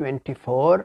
24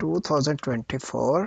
2024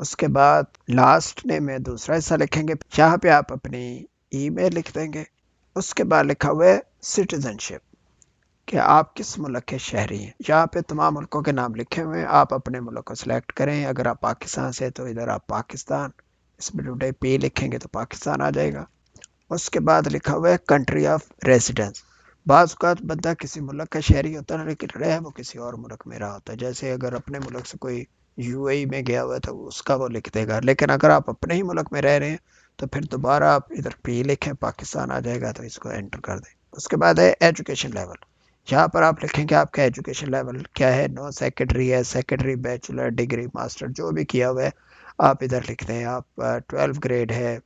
اس کے بعد لاسٹ نے میں دوسرا حصہ لکھیں گے، یہاں پہ آپ اپنی ای میل لکھ دیں گے۔ اس کے بعد لکھا ہوا ہے سٹیزن شپ، کہ آپ کس ملک کے شہری ہیں۔ یہاں پہ تمام ملکوں کے نام لکھے ہوئے ہیں، آپ اپنے ملک کو سلیکٹ کریں۔ اگر آپ پاکستان سے تو ادھر آپ پاکستان، اس میں ٹوڈے پی لکھیں گے تو پاکستان آ جائے گا۔ اس کے بعد لکھا ہوا ہے کنٹری آف ریزیڈنس۔ بعض اوقات بندہ کسی ملک کا شہری ہوتا ہے لیکن رہ وہ کسی اور ملک میں رہا ہوتا ہے، جیسے اگر اپنے ملک سے کوئی یو اے ای میں گیا ہوا ہے تو اس کا وہ لکھ دے گا، لیکن اگر آپ اپنے ہی ملک میں رہ رہے ہیں تو پھر دوبارہ آپ ادھر پی لکھیں، پاکستان آ جائے گا، تو اس کو انٹر کر دیں۔ اس کے بعد ہے ایجوکیشن لیول، یہاں پر آپ لکھیں کہ آپ کا ایجوکیشن لیول کیا ہے، نو سیکنڈری ہے، سیکنڈری، بیچلر، ڈگری، ماسٹر، جو بھی کیا ہوا ہے آپ ادھر لکھ دیں۔ آپ 12 گریڈ ہے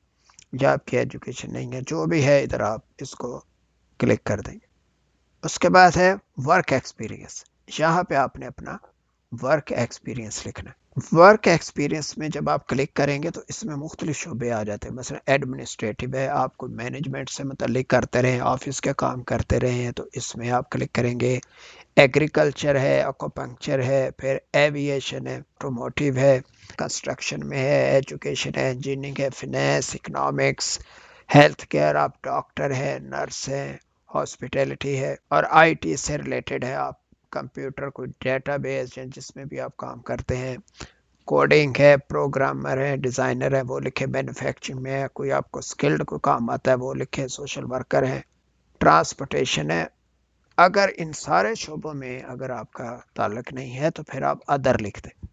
یا آپ کی ایجوکیشن نہیں ہے، جو بھی ہے ادھر آپ اس کو کلک کر دیں گے۔ اس کے بعد ہے ورک ایکسپیرینس، یہاں پہ آپ نے اپنا ورک ایکسپیرینس لکھنا ہے۔ ورک ایکسپیرینس میں جب آپ کلک کریں گے تو اس میں مختلف شعبے آ جاتے ہیں، مثلا ایڈمنسٹریٹو ہے، آپ کو مینجمنٹ سے متعلق کرتے رہیں، آفس کے کام کرتے رہے ہیں تو اس میں آپ کلک کریں گے۔ ایگریکلچر ہے، اکوپنکچر ہے، پھر ایوییشن ہے، آٹوموٹیو ہے، کنسٹرکشن میں ہے، ایجوکیشن ہے، انجینئرنگ ہے، فنانس، اکنامکس، ہیلتھ کیئر، آپ ڈاکٹر ہے، نرس ہیں، ہاسپٹیلٹی ہے، اور آئی ٹی سے ریلیٹڈ ہے، آپ کمپیوٹر کوئی ڈیٹا بیس ہے جس میں بھی آپ کام کرتے ہیں، کوڈنگ ہے، پروگرامر ہے، ڈیزائنر ہے وہ لکھے، مینوفیکچرنگ میں ہے، کوئی آپ کو سکلڈ کو کام آتا ہے وہ لکھے، سوشل ورکر ہے، ٹرانسپورٹیشن ہے۔ اگر ان سارے شعبوں میں اگر آپ کا تعلق نہیں ہے تو پھر آپ ادر لکھ دیں۔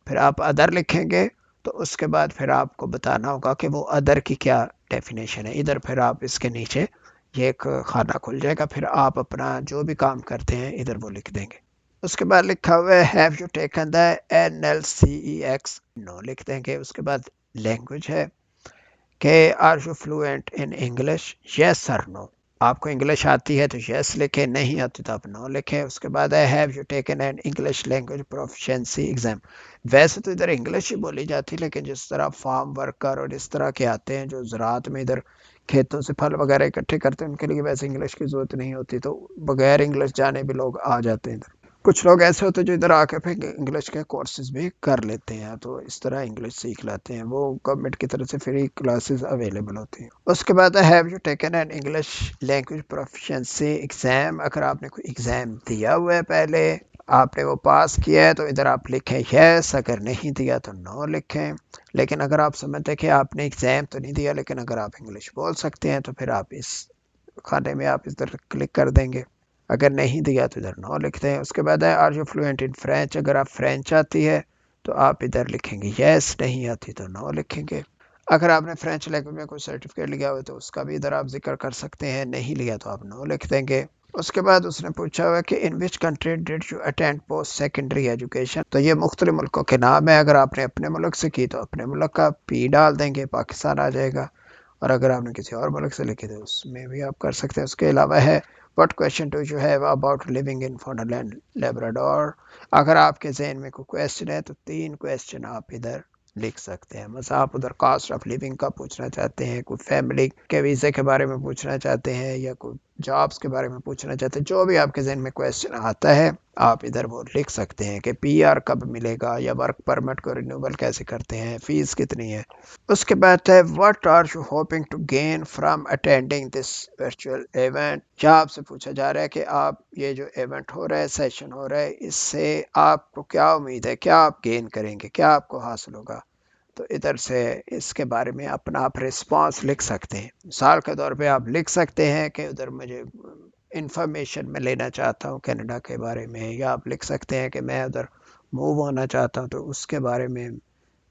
پھر آپ ادر لکھیں گے تو اس کے بعد پھر آپ کو بتانا ہوگا کہ وہ ادر کی کیا ڈیفینیشن ہے۔ ادھر پھر آپ اس کے نیچے یہ ایک خانہ کھل جائے گا، پھر آپ اپنا جو بھی کام کرتے ہیں ادھر وہ لکھ دیں گے۔ اس کے بعد لکھا ہوا ہے have you taken the NLCEX، no لکھ دیں گے۔ اس کے بعد لینگویج ہے کہ are you fluent in English, yes اور نو۔ آپ کو انگلش آتی ہے تو یس لکھیں، نہیں آتی تو آپ نو لکھیں۔ اس کے بعد ہے have you taken an English language proficiency exam. ویسے تو ادھر انگلش ہی بولی جاتی، لیکن جس طرح فارم ورکر اور اس طرح کے آتے ہیں جو زراعت میں ادھر کھیتوں سے پھل وغیرہ اکٹھے کرتے ہیں، ان کے لیے ویسے انگلش کی ضرورت نہیں ہوتی، تو بغیر انگلش جانے بھی لوگ آ جاتے ہیں ادھر۔ کچھ لوگ ایسے ہوتے ہیں جو ادھر آ کے پھر انگلش کے کورسز بھی کر لیتے ہیں، تو اس طرح انگلش سیکھ لیتے ہیں، وہ گورنمنٹ کی طرف سے فری کلاسز اویلیبل ہوتی ہیں۔ اس کے بعد have you taken an English language proficiency exam, اگر آپ نے کوئی ایگزام دیا ہوا ہے پہلے، آپ نے وہ پاس کیا ہے تو ادھر آپ لکھیں یس، اگر نہیں دیا تو نو لکھیں۔ لیکن اگر آپ سمجھتے ہیں کہ آپ نے ایگزام تو نہیں دیا لیکن اگر آپ انگلش بول سکتے ہیں تو پھر آپ اس کھانے میں آپ ادھر کلک کر دیں گے، اگر نہیں دیا تو ادھر نو لکھتے ہیں۔ اس کے بعد ہے are you fluent in French, اگر آپ فرینچ آتی ہے تو آپ ادھر لکھیں گے یس، نہیں آتی تو نو لکھیں گے۔ اگر آپ نے فرینچ لینگویج میں کوئی سرٹیفکیٹ لیا ہوا تو اس کا بھی ادھر آپ ذکر کر سکتے ہیں، نہیں لیا تو آپ نو لکھ دیں گے۔ اس کے بعد اس نے پوچھا ہوا کہ in which country did you attend post secondary education, تو یہ مختلف ملکوں کے نام ہے، اگر آپ نے اپنے ملک سے کی تو اپنے ملک کا پی ڈال دیں گے، پاکستان آ جائے گا، اور اگر آپ نے کسی اور ملک سے لکھی تو اس میں بھی آپ کر سکتے ہیں۔ اس کے علاوہ ہے what question do you have about living in Fauntleroy Labrador، اگر آپ کے ذہن میں کوئی کویسچن ہے تو 3 کویسچن آپ ادھر لکھ سکتے ہیں، مثلا آپ ادھر کاسٹ آف لیونگ کا پوچھنا چاہتے ہیں، کوئی فیملی کے ویزے کے بارے میں پوچھنا چاہتے ہیں، یا کوئی جابس کے بارے میں پوچھنا چاہتے ہیں، جو بھی آپ کے ذہن میں کویسچن آتا ہے آپ ادھر وہ لکھ سکتے ہیں کہ PR کب ملے گا، یا ورک پرمٹ کو رینیول کیسے کرتے ہیں، فیس کتنی ہے۔ اس کے بعد ہے what are you hoping to gain from attending this virtual event، کیا آپ سے پوچھا جا رہا ہے کہ آپ یہ جو ایونٹ ہو رہا ہے، سیشن ہو رہا ہے، اس سے آپ کو کیا امید ہے، کیا آپ گین کریں گے، کیا آپ کو حاصل ہوگا، تو ادھر سے اس کے بارے میں اپنا آپ رسپانس لکھ سکتے ہیں۔ مثال کے طور پہ آپ لکھ سکتے ہیں کہ ادھر مجھے انفارمیشن میں لینا چاہتا ہوں کینیڈا کے بارے میں، یا آپ لکھ سکتے ہیں کہ میں ادھر موو ہونا چاہتا ہوں تو اس کے بارے میں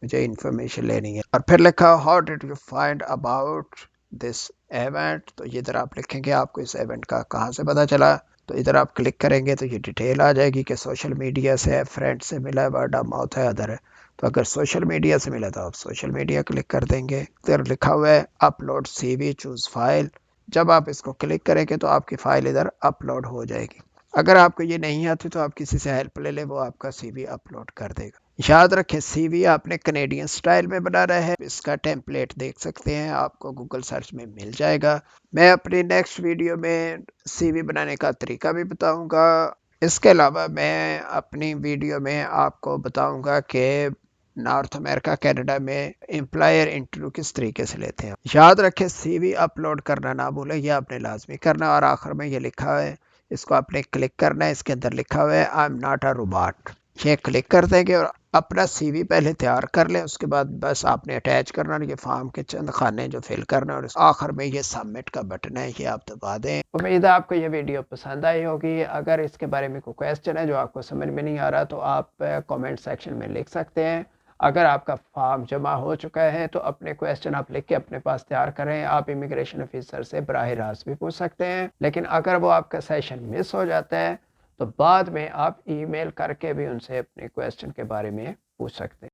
مجھے انفارمیشن لینی ہے۔ اور پھر لکھا how did you find about this event, تو یہ ادھر آپ لکھیں گے آپ کو اس ایونٹ کا کہاں سے پتا چلا، تو ادھر آپ کلک کریں گے تو یہ ڈیٹیل آ جائے گی کہ سوشل میڈیا سے ہے، فرینڈ سے ملا ہے، ورڈ آف ماؤتھ ہے ادھر ہے، تو اگر سوشل میڈیا سے ملا تو آپ سوشل میڈیا کلک کر دیں گے۔ ادھر لکھا ہوا ہے اپلوڈ CV چوز فائل، جب آپ اس کو کلک کریں گے تو آپ کی فائل ادھر اپلوڈ ہو جائے گی۔ اگر آپ کو یہ نہیں آتی تو آپ کسی سے ہیلپ لے لیں، وہ آپ کا CV اپلوڈ کر دے گا۔ یاد رکھیں CV آپ نے کینیڈین سٹائل میں بنانا ہے، اس کا ٹیمپلیٹ دیکھ سکتے ہیں، آپ کو گوگل سرچ میں مل جائے گا۔ میں اپنی نیکسٹ ویڈیو میں CV بنانے کا طریقہ بھی بتاؤں گا۔ اس کے علاوہ میں اپنی ویڈیو میں آپ کو بتاؤں گا کہ نارتھ امریکہ کینیڈا میں امپلائر انٹرویو کس طریقے سے لیتے ہیں۔ یاد رکھیں سی وی اپلوڈ کرنا نہ بھولیں، یہ آپ نے لازمی کرنا ہے، اور آخر میں یہ لکھا ہے، اس کو آپ نے کلک کرنا ہے، اس کے اندر لکھا ہوا ہے I am not a robot, یہ کلک کر دیں گے اور اپنا سی وی پہلے تیار کر لیں، اس کے بعد بس آپ نے اٹیچ کرنا ہے یہ فارم کے چند خانے جو فل کرنا ہے، اور آخر میں یہ سبمٹ کا بٹن ہے، یہ آپ دبا دیں۔ امید ہے آپ کو یہ ویڈیو پسند آئی ہوگی۔ اگر اس کے بارے میں کوئی کویسچن ہے جو آپ کو سمجھ میں نہیں آ رہا تو آپ کامنٹ سیکشن میں لکھ سکتے ہیں۔ اگر آپ کا فارم جمع ہو چکا ہے تو اپنے کویسچن آپ لکھ کے اپنے پاس تیار کریں، آپ امیگریشن آفیسر سے براہ راست بھی پوچھ سکتے ہیں، لیکن اگر وہ آپ کا سیشن مس ہو جاتا ہے تو بعد میں آپ ای میل کر کے بھی ان سے اپنے کویسچن کے بارے میں پوچھ سکتے ہیں۔